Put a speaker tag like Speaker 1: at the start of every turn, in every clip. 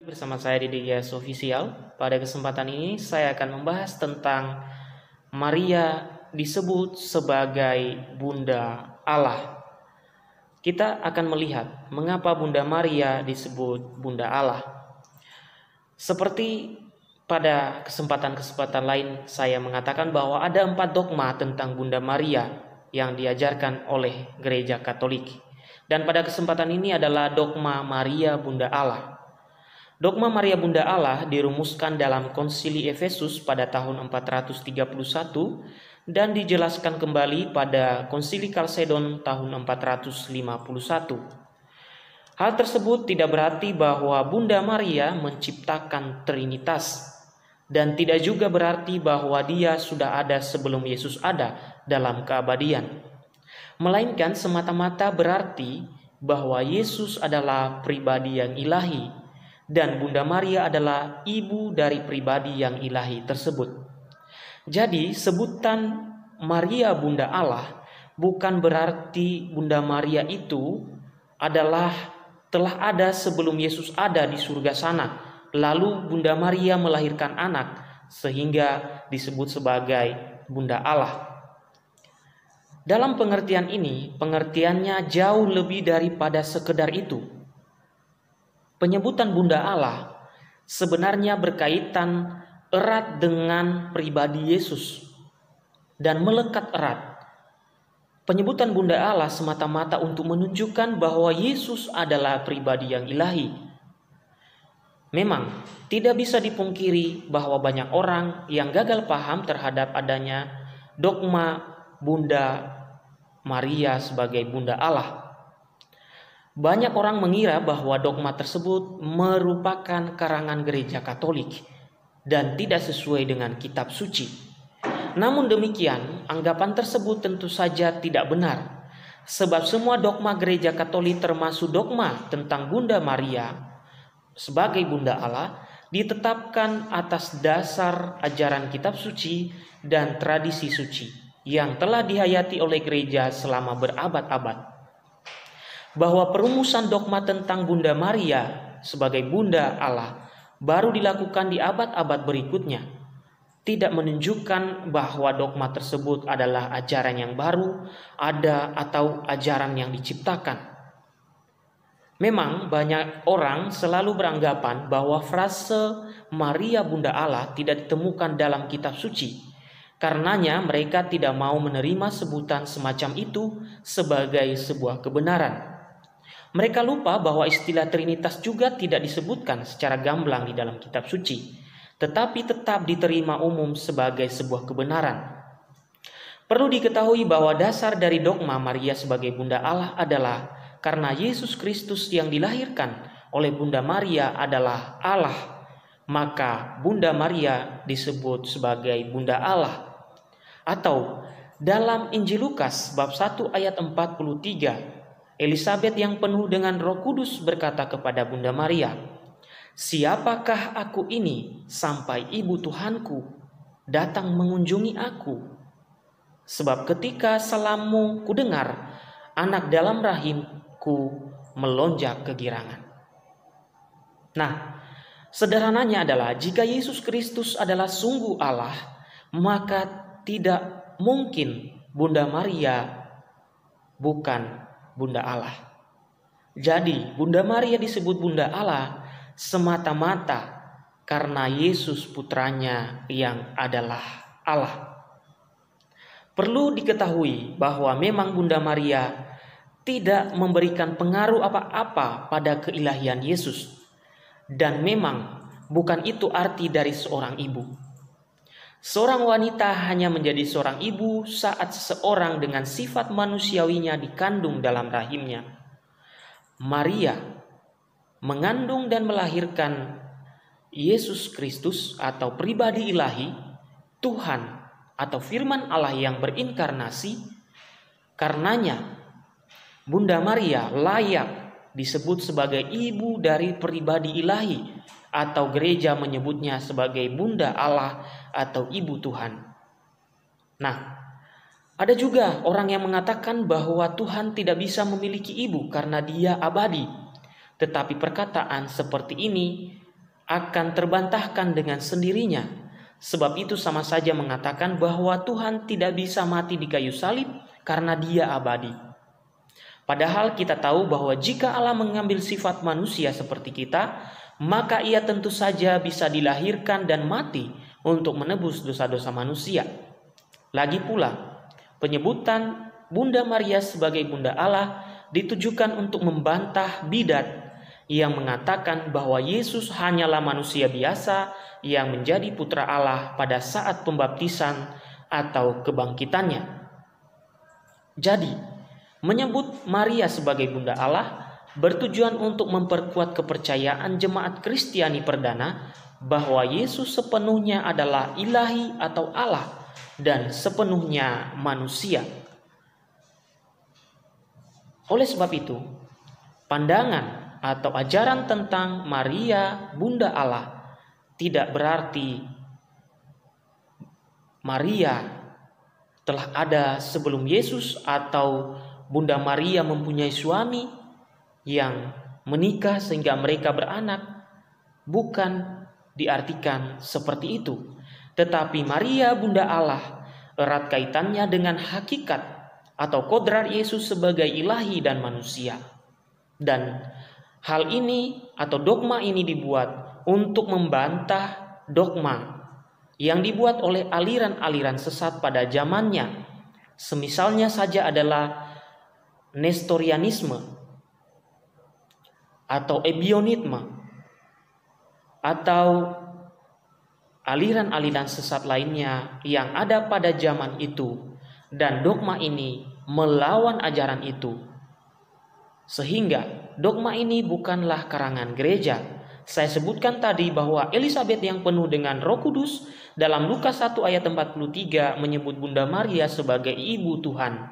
Speaker 1: Bersama saya di DGS Official. Pada kesempatan ini saya akan membahas tentang Maria disebut sebagai Bunda Allah. Kita akan melihat mengapa Bunda Maria disebut Bunda Allah. Seperti pada kesempatan-kesempatan lain saya mengatakan bahwa ada 4 dogma tentang Bunda Maria yang diajarkan oleh Gereja Katolik. Dan pada kesempatan ini adalah dogma Maria Bunda Allah. Dogma Maria Bunda Allah dirumuskan dalam Konsili Efesus pada tahun 431 dan dijelaskan kembali pada Konsili Kalsedon tahun 451. Hal tersebut tidak berarti bahwa Bunda Maria menciptakan Trinitas dan tidak juga berarti bahwa dia sudah ada sebelum Yesus ada dalam keabadian. Melainkan semata-mata berarti bahwa Yesus adalah pribadi yang ilahi dan Bunda Maria adalah ibu dari pribadi yang ilahi tersebut. Jadi sebutan Maria Bunda Allah bukan berarti Bunda Maria itu adalah telah ada sebelum Yesus ada di surga sana. Lalu Bunda Maria melahirkan anak sehingga disebut sebagai Bunda Allah. Dalam pengertian ini, pengertiannya jauh lebih daripada sekedar itu. Penyebutan Bunda Allah sebenarnya berkaitan erat dengan pribadi Yesus dan melekat erat. Penyebutan Bunda Allah semata-mata untuk menunjukkan bahwa Yesus adalah pribadi yang ilahi. Memang tidak bisa dipungkiri bahwa banyak orang yang gagal paham terhadap adanya dogma Bunda Maria sebagai Bunda Allah. Banyak orang mengira bahwa dogma tersebut merupakan karangan Gereja Katolik dan tidak sesuai dengan kitab suci. Namun demikian, anggapan tersebut tentu saja tidak benar. Sebab semua dogma Gereja Katolik termasuk dogma tentang Bunda Maria sebagai Bunda Allah ditetapkan atas dasar ajaran kitab suci dan tradisi suci yang telah dihayati oleh gereja selama berabad-abad. Bahwa perumusan dogma tentang Bunda Maria sebagai Bunda Allah baru dilakukan di abad-abad berikutnya tidak menunjukkan bahwa dogma tersebut adalah ajaran yang baru ada atau ajaran yang diciptakan. Memang banyak orang selalu beranggapan bahwa frase Maria Bunda Allah tidak ditemukan dalam kitab suci. Karenanya mereka tidak mau menerima sebutan semacam itu sebagai sebuah kebenaran. Mereka lupa bahwa istilah Trinitas juga tidak disebutkan secara gamblang di dalam kitab suci, tetapi tetap diterima umum sebagai sebuah kebenaran. Perlu diketahui bahwa dasar dari dogma Maria sebagai Bunda Allah adalah karena Yesus Kristus yang dilahirkan oleh Bunda Maria adalah Allah, maka Bunda Maria disebut sebagai Bunda Allah. Atau dalam Injil Lukas bab 1 ayat 43, Elisabet yang penuh dengan Roh Kudus berkata kepada Bunda Maria, "Siapakah aku ini sampai ibu Tuhanku datang mengunjungi aku? Sebab ketika salammu kudengar, anak dalam rahimku melonjak kegirangan." Nah, sederhananya adalah jika Yesus Kristus adalah sungguh Allah, maka tidak mungkin Bunda Maria bukan Bunda Allah. Jadi Bunda Maria disebut Bunda Allah semata-mata karena Yesus putranya yang adalah Allah. Perlu diketahui bahwa memang Bunda Maria tidak memberikan pengaruh apa-apa pada keilahian Yesus. Dan memang bukan itu arti dari seorang ibu. Seorang wanita hanya menjadi seorang ibu saat seseorang dengan sifat manusiawinya dikandung dalam rahimnya. Maria mengandung dan melahirkan Yesus Kristus atau pribadi ilahi, Tuhan atau firman Allah yang berinkarnasi. Karenanya Bunda Maria layak disebut sebagai ibu dari pribadi ilahi, atau gereja menyebutnya sebagai Bunda Allah atau Ibu Tuhan. Nah, ada juga orang yang mengatakan bahwa Tuhan tidak bisa memiliki ibu karena dia abadi. Tetapi perkataan seperti ini akan terbantahkan dengan sendirinya. Sebab itu sama saja mengatakan bahwa Tuhan tidak bisa mati di kayu salib karena Dia abadi. Padahal kita tahu bahwa jika Allah mengambil sifat manusia seperti kita, maka Ia tentu saja bisa dilahirkan dan mati untuk menebus dosa-dosa manusia. Lagi pula, penyebutan Bunda Maria sebagai Bunda Allah ditujukan untuk membantah bidat yang mengatakan bahwa Yesus hanyalah manusia biasa yang menjadi putra Allah pada saat pembaptisan atau kebangkitannya. Jadi, menyebut Maria sebagai Bunda Allah bertujuan untuk memperkuat kepercayaan jemaat Kristiani perdana bahwa Yesus sepenuhnya adalah ilahi atau Allah dan sepenuhnya manusia. Oleh sebab itu, pandangan atau ajaran tentang Maria Bunda Allah tidak berarti Maria telah ada sebelum Yesus atau Bunda Maria mempunyai suami yang menikah sehingga mereka beranak. Bukan diartikan seperti itu. Tetapi Maria Bunda Allah erat kaitannya dengan hakikat atau kodrat Yesus sebagai ilahi dan manusia. Dan hal ini atau dogma ini dibuat untuk membantah dogma yang dibuat oleh aliran-aliran sesat pada zamannya. Semisalnya saja adalah Nestorianisme atau Ebionisme atau aliran-aliran sesat lainnya yang ada pada zaman itu, dan dogma ini melawan ajaran itu. Sehingga dogma ini bukanlah karangan gereja. Saya sebutkan tadi bahwa Elizabeth yang penuh dengan Roh Kudus dalam Lukas 1 ayat 43 menyebut Bunda Maria sebagai ibu Tuhan,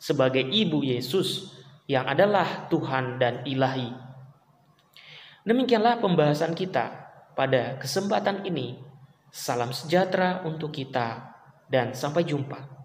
Speaker 1: sebagai ibu Yesus yang adalah Tuhan dan ilahi. Demikianlah pembahasan kita pada kesempatan ini. Salam sejahtera untuk kita dan sampai jumpa.